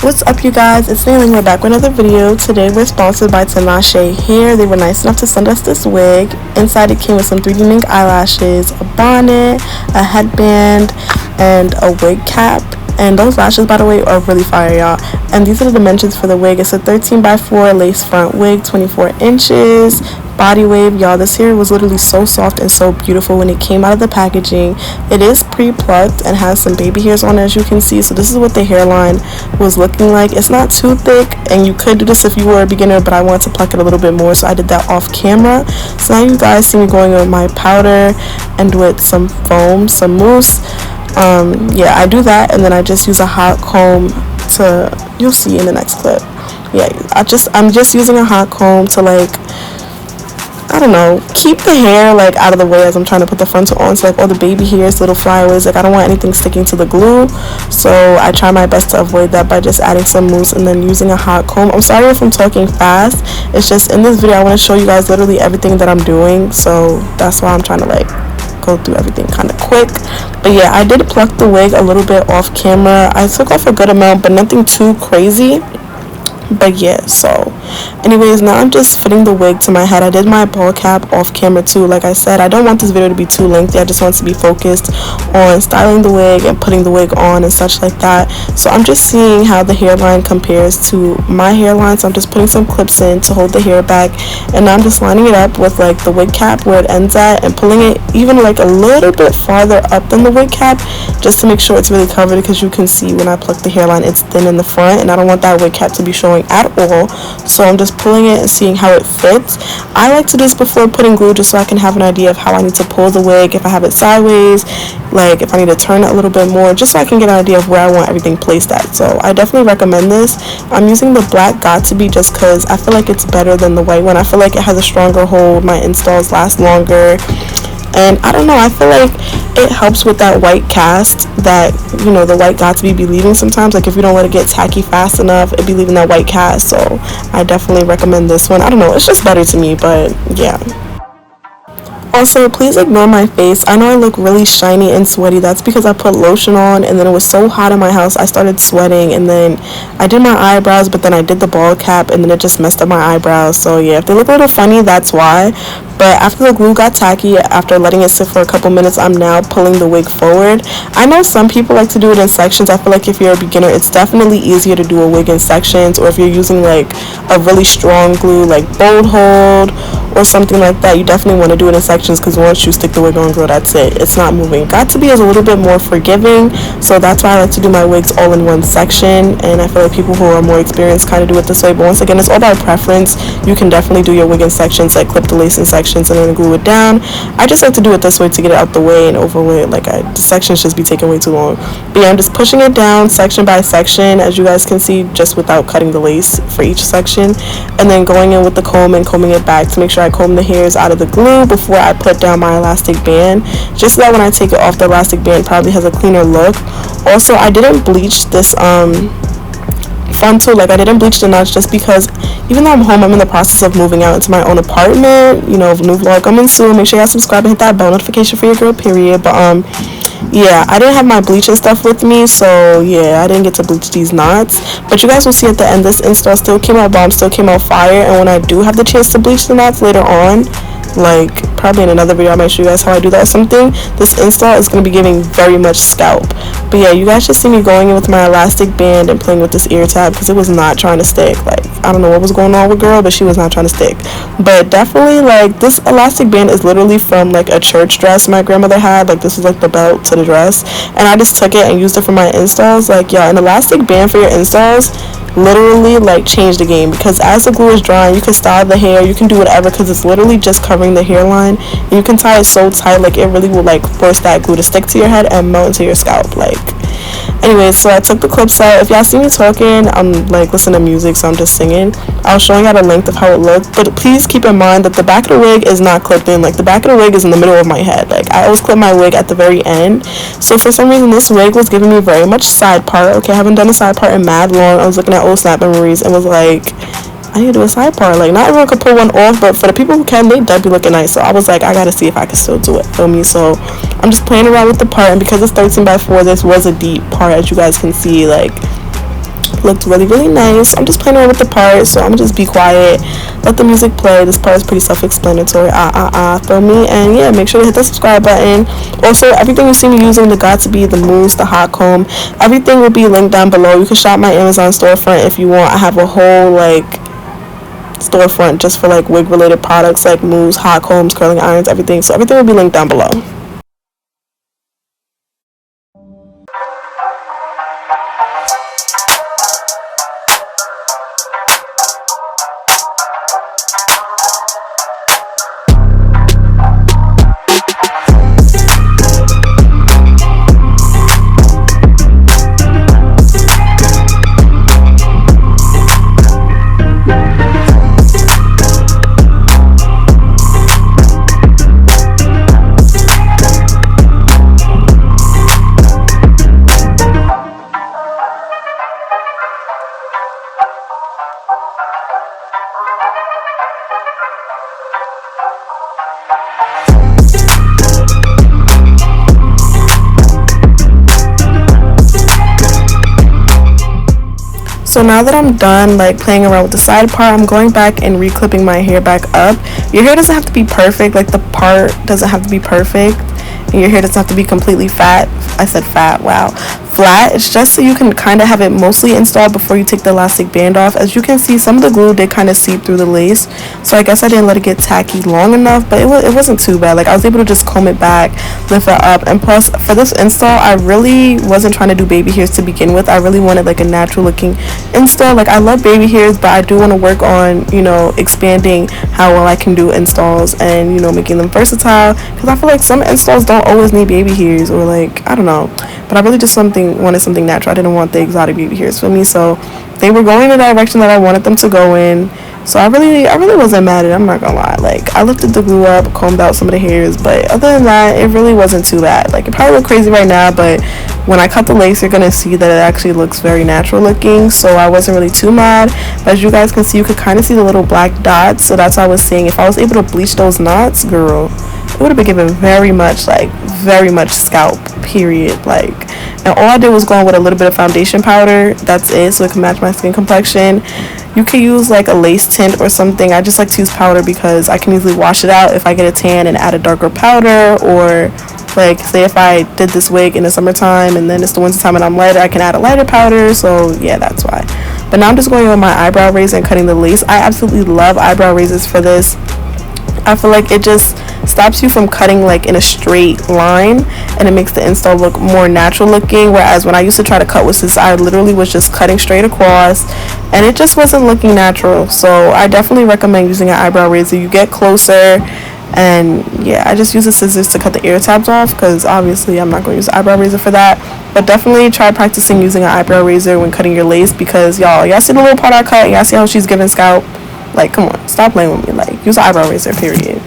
What's up, you guys? It's LING. We're back with another video. Today we're sponsored by TINASHE Hair. They were nice enough to send us this wig. Inside it came with some 3D mink eyelashes, a bonnet, a headband, and a wig cap. And those lashes, by the way, are really fire, y'all. And these are the dimensions for the wig. It's a 13x4 lace front wig, 24 inches, body wave. Y'all, this hair was literally so soft and so beautiful when it came out of the packaging. It is pre-plucked and has some baby hairs on it, as you can see. So this is what the hairline was looking like. It's not too thick, and you could do this if you were a beginner, but I wanted to pluck it a little bit more, so I did that off camera. So now you guys see me going with my powder and with some foam, some mousse. Yeah, I do that, and then I just use a hot comb to, you'll see in the next clip. Yeah, I'm just using a hot comb to, like, I don't know, keep the hair like out of the way as I'm trying to put the frontal on. So like all the baby hairs, little flyaways, like I don't want anything sticking to the glue, so I try my best to avoid that by just adding some mousse and then using a hot comb. I'm sorry if I'm talking fast, it's just in this video I want to show you guys literally everything that I'm doing, so that's why I'm trying to like go through everything kind of quick. But yeah, I did pluck the wig a little bit off camera. I took off a good amount, but nothing too crazy. But yeah, so anyways, now I'm just fitting the wig to my head. I did my ball cap off camera too. Like I said, I don't want this video to be too lengthy. I just want to be focused on styling the wig and putting the wig on and such like that. So I'm just seeing how the hairline compares to my hairline. So I'm just putting some clips in to hold the hair back, and now I'm just lining it up with like the wig cap where it ends at and pulling it even like a little bit farther up than the wig cap, just to make sure it's really covered, because you can see when I pluck the hairline it's thin in the front, and I don't want that wig cap to be showing at all. So I'm just pulling it and seeing how it fits. I like to do this before putting glue, just so I can have an idea of how I need to pull the wig, if I have it sideways, like if I need to turn it a little bit more, just so I can get an idea of where I want everything placed at. So I definitely recommend this. I'm using the black Got2b just because I feel like it's better than the white one. I feel like it has a stronger hold, my installs last longer, and I don't know, I feel like it helps with that white cast that, you know, the white Got2b be leaving sometimes. Like if you don't let it get tacky fast enough, it be leaving that white cast. So I definitely recommend this one. I don't know, it's just better to me, but yeah. Also, please ignore my face. I know I look really shiny and sweaty. That's because I put lotion on, and then it was so hot in my house I started sweating, and then I did my eyebrows, but then I did the ball cap, and then it just messed up my eyebrows. So yeah, if they look a little funny, that's why. But after the glue got tacky, after letting it sit for a couple minutes, I'm now pulling the wig forward. I know some people like to do it in sections. I feel like if you're a beginner, it's definitely easier to do a wig in sections, or if you're using like a really strong glue like Bold Hold or something like that, you definitely want to do it in sections, because once you stick the wig on, girl, that's it, it's not moving. Got2b is a little bit more forgiving, so that's why I like to do my wigs all in one section, and I feel like people who are more experienced kind of do it this way. But once again, it's all about preference. You can definitely do your wig in sections, like clip the lace in sections and then glue it down. I just like to do it this way to get it out the way and over with. Like the sections just be taking way too long. But yeah, I'm just pushing it down section by section, as you guys can see, just without cutting the lace for each section, and then going in with the comb and combing it back to make sure I comb the hairs out of the glue before I put down my elastic band, just so that when I take it off, the elastic band probably has a cleaner look. Also, I didn't bleach this frontal, like I didn't bleach the knots, just because even though I'm home, I'm in the process of moving out into my own apartment. You know, new vlog coming soon. Make sure y'all subscribe and hit that bell notification for your girl, period. But yeah, I didn't have my bleach and stuff with me, so yeah, I didn't get to bleach these knots. But you guys will see at the end, this install still came out bomb, still came out fire. And when I do have the chance to bleach the knots later on, like probably in another video, I might show you guys how I do that or something, this install is going to be giving very much scalp. But yeah, you guys should see me going in with my elastic band and playing with this ear tab, because it was not trying to stick. Like I don't know what was going on with girl, but she was not trying to stick. But definitely, like, this elastic band is literally from like a church dress my grandmother had. Like this is like the belt to the dress, and I just took it and used it for my installs. Like yeah, an elastic band for your installs literally like change the game, because as the glue is drying, you can style the hair, you can do whatever, because it's literally just covering the hairline, and you can tie it so tight, like it really will like force that glue to stick to your head and melt into your scalp. Like anyways, so I took the clips out. If y'all see me talking, I'm like listening to music, so I'm just singing. I was showing out a length of how it looked, but please keep in mind that the back of the wig is not clipped in. Like the back of the wig is in the middle of my head. Like I always clip my wig at the very end, so for some reason this wig was giving me very much side part. Okay, I haven't done a side part in mad long. I was looking at old snap memories and was like, I need to do a side part. Like not everyone could pull one off, but for the people who can, they definitely looking nice. So I was like, I gotta see if I can still do it, feel me? So I'm just playing around with the part, and because it's 13x4, this was a deep part, as you guys can see. Like wig looked really, really nice. I'm just playing around with the part, so I'm gonna just be quiet, let the music play. This part is pretty self-explanatory. Feel me? And yeah, make sure to hit the subscribe button. Also, everything you see me using, the Got2b, the mousse, the hot comb, everything will be linked down below. You can shop my Amazon storefront if you want. I have a whole like storefront just for like wig related products like mousse, hot combs, curling irons, everything. So everything will be linked down below. So now that I'm done like playing around with the side part, I'm going back and reclipping my hair back up. Your hair doesn't have to be perfect, like the part doesn't have to be perfect, and your hair doesn't have to be completely fat. I said fat, wow. Flat. It's just so you can kind of have it mostly installed before you take the elastic band off. As you can see, some of the glue did kind of seep through the lace, so I guess I didn't let it get tacky long enough, but it wasn't too bad. Like I was able to just comb it back, lift it up, and plus for this install, I really wasn't trying to do baby hairs to begin with. I really wanted like a natural looking install. Like I love baby hairs, but I do want to work on, you know, expanding how well I can do installs and, you know, making them versatile, because I feel like some installs don't always need baby hairs, or like I don't know, but I really just wanted something natural. I didn't want the exotic baby hairs for me, so they were going in the direction that I wanted them to go in. So I really wasn't mad at it, I'm not gonna lie. Like I lifted the glue up, combed out some of the hairs, but other than that, it really wasn't too bad. Like it probably looked crazy right now, but when I cut the lace, you're gonna see that it actually looks very natural looking, so I wasn't really too mad. But as you guys can see, you could kind of see the little black dots, so that's why I was saying if I was able to bleach those knots, girl, it would have been given very much scalp, period. Like, and all I did was go on with a little bit of foundation powder, that's it, so it can match my skin complexion. You could use like a lace tint or something. I just like to use powder because I can easily wash it out if I get a tan and add a darker powder, or like say if I did this wig in the summertime and then it's the winter time and I'm lighter, I can add a lighter powder. So yeah, that's why. But now I'm just going on my eyebrow razor and cutting the lace. I absolutely love eyebrow razors for this. I feel like it just stops you from cutting like in a straight line, and it makes the install look more natural looking, whereas when I used to try to cut with scissors, I literally was just cutting straight across and it just wasn't looking natural. So I definitely recommend using an eyebrow razor. You get closer, and yeah, I just use the scissors to cut the ear tabs off because obviously I'm not going to use the eyebrow razor for that. But definitely try practicing using an eyebrow razor when cutting your lace, because y'all see the little part I cut, y'all see how she's giving scalp. Like, come on, stop playing with me. Like, use an eyebrow razor, period.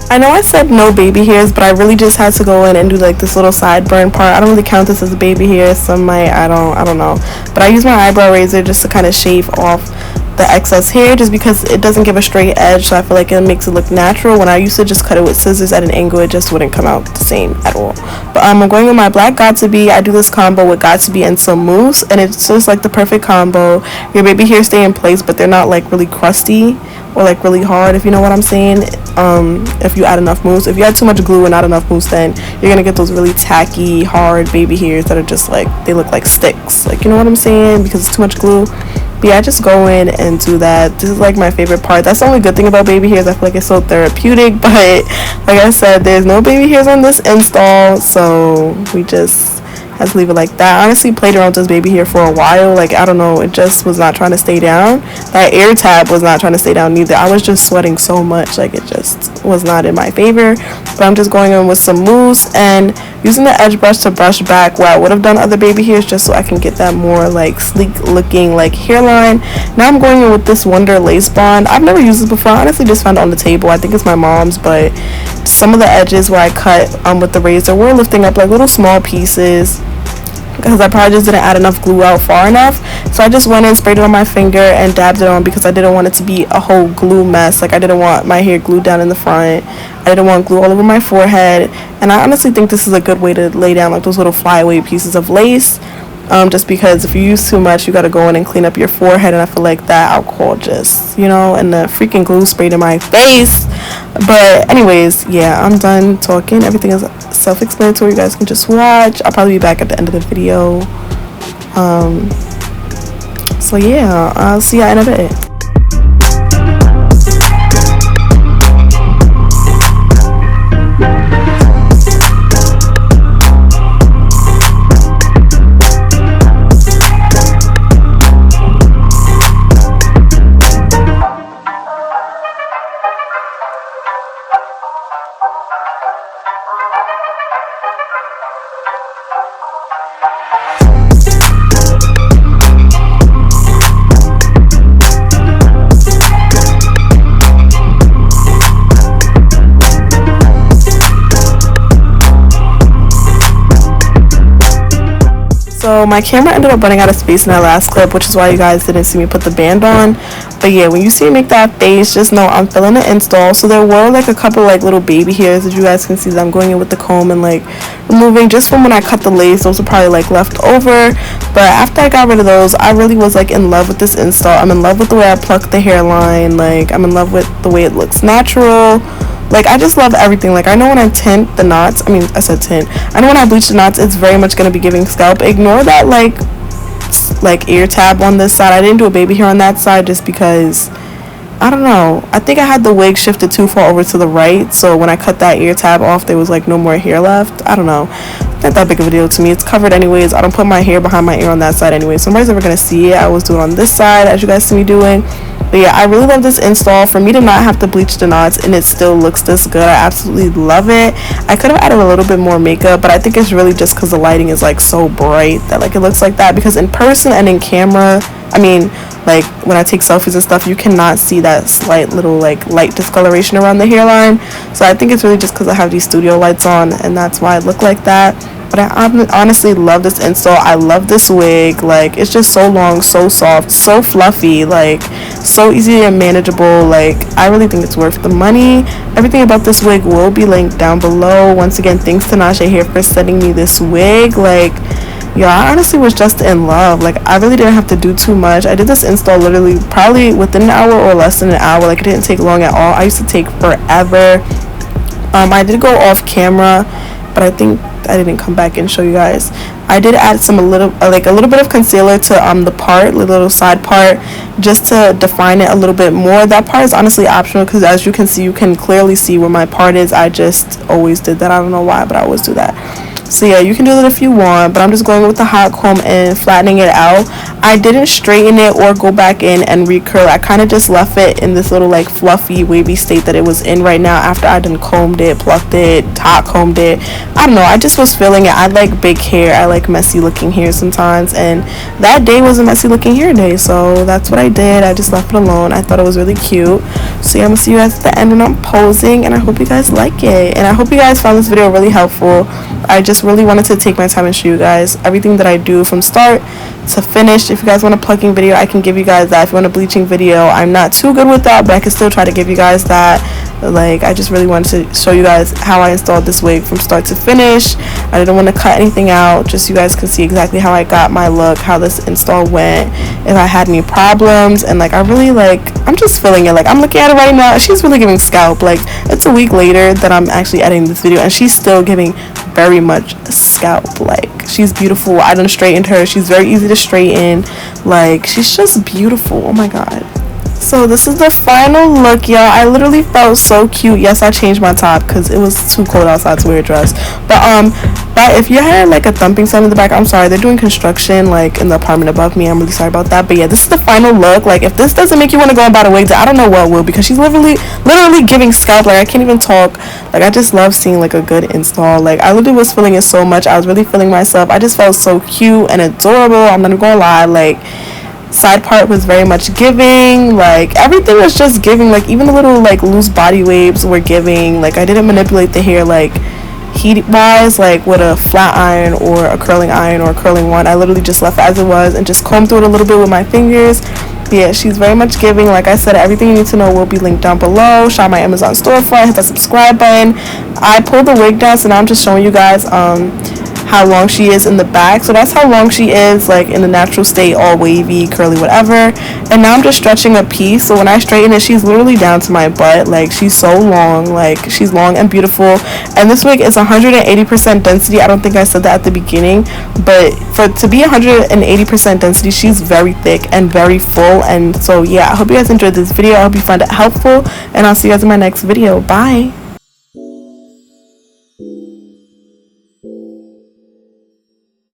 I know I said no baby hairs, but I really just had to go in and do like this little sideburn part. I don't really count this as a baby hair. Some might, I don't know. But I use my eyebrow razor just to kind of shave off the excess hair, just because it doesn't give a straight edge, so I feel like it makes it look natural. When I used to just cut it with scissors at an angle, it just wouldn't come out the same at all. But I'm going with my black Got2b. I do this combo with Got2b and some mousse, and it's just like the perfect combo. Your baby hairs stay in place, but they're not like really crusty or like really hard, if you know what I'm saying. if you add enough mousse. If you add too much glue and not enough mousse, then you're gonna get those really tacky, hard baby hairs that are just like, they look like sticks, like, you know what I'm saying, because it's too much glue. But yeah, just go in and do that. This is like my favorite part. That's the only good thing about baby hairs. I feel like it's so therapeutic, but like I said, there's no baby hairs on this install, so we just had to leave it like that. I honestly played around with this baby hair for a while. Like, I don't know, it just was not trying to stay down. That air tab was not trying to stay down neither. I was just sweating so much, like it just was not in my favor. But I'm just going in with some mousse and using the edge brush to brush back where I would have done other baby hairs, just so I can get that more like sleek looking like hairline. Now I'm going in with this Wonder Lace Bond. I've never used this before. I honestly just found it on the table. I think it's my mom's, but some of the edges where I cut with the razor were lifting up like little small pieces, because I probably just didn't add enough glue out far enough. So I just went and sprayed it on my finger and dabbed it on, because I didn't want it to be a whole glue mess. Like, I didn't want my hair glued down in the front. I didn't want glue all over my forehead. And I honestly think this is a good way to lay down like those little flyaway pieces of lace. Just because if you use too much, you got to go in and clean up your forehead, and I feel like that alcohol just, you know, and the freaking glue sprayed in my face. But anyways, yeah, I'm done talking. Everything is self-explanatory. You guys can just watch. I'll probably be back at the end of the video. So yeah, I'll see ya in a bit. So my camera ended up running out of space in that last clip, which is why you guys didn't see me put the band on. But yeah, when you see me make that face, just know I'm filling the install. So there were like a couple like little baby hairs that you guys can see that I'm going in with the comb and like removing just from when I cut the lace. Those were probably like left over. But after I got rid of those, I really was like in love with this install. I'm in love with the way I plucked the hairline. Like, I'm in love with the way it looks natural. Like, I just love everything. Like, I know when I tint the knots, I said tint, I know when I bleach the knots, it's very much going to be giving scalp. Ignore that like ear tab on this side. I didn't do a baby hair on that side just because, I don't know, I think I had the wig shifted too far over to the right, so when I cut that ear tab off, there was like no more hair left. I don't know, not that big of a deal to me. It's covered anyways. I don't put my hair behind my ear on that side anyway, so nobody's ever gonna see it. I was doing it on this side, as you guys see me doing. But yeah, I really love this install. For me to not have to bleach the knots and it still looks this good, I absolutely love it. I could have added a little bit more makeup, but I think it's really just because the lighting is like so bright that like it looks like that, because in person and in camera, I mean, like when I take selfies and stuff, you cannot see that slight little like light discoloration around the hairline. So I think it's really just because I have these studio lights on, and that's why I look like that. But I honestly love this install. I love this wig. Like, it's just so long, so soft, so fluffy, like so easy and manageable. Like, I really think it's worth the money. Everything about this wig will be linked down below. Once again, thanks to TINASHE Hair for sending me this wig. Like, yeah, I honestly was just in love. Like, I really didn't have to do too much. I did this install literally probably within an hour or less than an hour. Like, it didn't take long at all. I used to take forever. I did go off camera, but I think I didn't come back and show you guys. I did add a little bit of concealer to the little side part, just to define it a little bit more. That part is honestly optional, because as you can see, you can clearly see where my part is. I just always did that. I don't know why, but I always do that. So yeah, you can do that if you want, but I'm just going with the hot comb and flattening it out. I didn't straighten it or go back in and recurl. I kind of just left it in this little like fluffy wavy state that it was in right now, after I done combed it, plucked it, hot combed it. I don't know, I just was feeling it. I like big hair. I like messy looking hair sometimes, and that day was a messy looking hair day, so that's what I did. I just left it alone. I thought it was really cute. So yeah, I'm gonna see you guys at the end when I'm posing, and I hope you guys like it, and I hope you guys found this video really helpful. I just really wanted to take my time and show you guys everything that I do from start to finish. If you guys want a plucking video, I can give you guys that. If you want a bleaching video, I'm not too good with that, but I can still try to give you guys that. Like, I just really wanted to show you guys how I installed this wig from start to finish. I didn't want to cut anything out, just so you guys can see exactly how I got my look, how this install went, if I had any problems. And like, I really like, I'm just feeling it. Like, I'm looking at it right now, she's really giving scalp. Like, it's a week later that I'm actually editing this video and she's still giving very much scalp. Like, she's beautiful. I done straightened her. She's very easy to straighten. Like, she's just beautiful. Oh my god. So this is the final look, y'all. I literally felt so cute. Yes, I changed my top because it was too cold outside to wear a dress. But if you're hearing like a thumping sound in the back, I'm sorry. They're doing construction like in the apartment above me. I'm really sorry about that. But yeah, this is the final look. Like, if this doesn't make you want to go and buy the wig, I don't know what will, because she's literally giving scalp. Like, I can't even talk. Like, I just love seeing like a good install. Like, I literally was feeling it so much. I was really feeling myself. I just felt so cute and adorable. I'm not even gonna lie. Like, side part was very much giving. Like, everything was just giving. Like, even the little like loose body waves were giving. Like, I didn't manipulate the hair like heat wise, like with a flat iron or a curling iron or a curling one. I literally just left it as it was and just combed through it a little bit with my fingers. But yeah, she's very much giving. Like I said, everything you need to know will be linked down below. Shop my Amazon storefront, hit that subscribe button. I pulled the wig down, so now I'm just showing you guys how long she is in the back. So that's how long she is like in the natural state, all wavy, curly, whatever. And now I'm just stretching a piece, so when I straighten it, she's literally down to my butt. Like, she's so long. Like, she's long and beautiful. And this wig is 180% density. I don't think I said that at the beginning, but to be 180% density, she's very thick and very full. And so yeah, I hope you guys enjoyed this video. I hope you found it helpful, and I'll see you guys in my next video. Bye.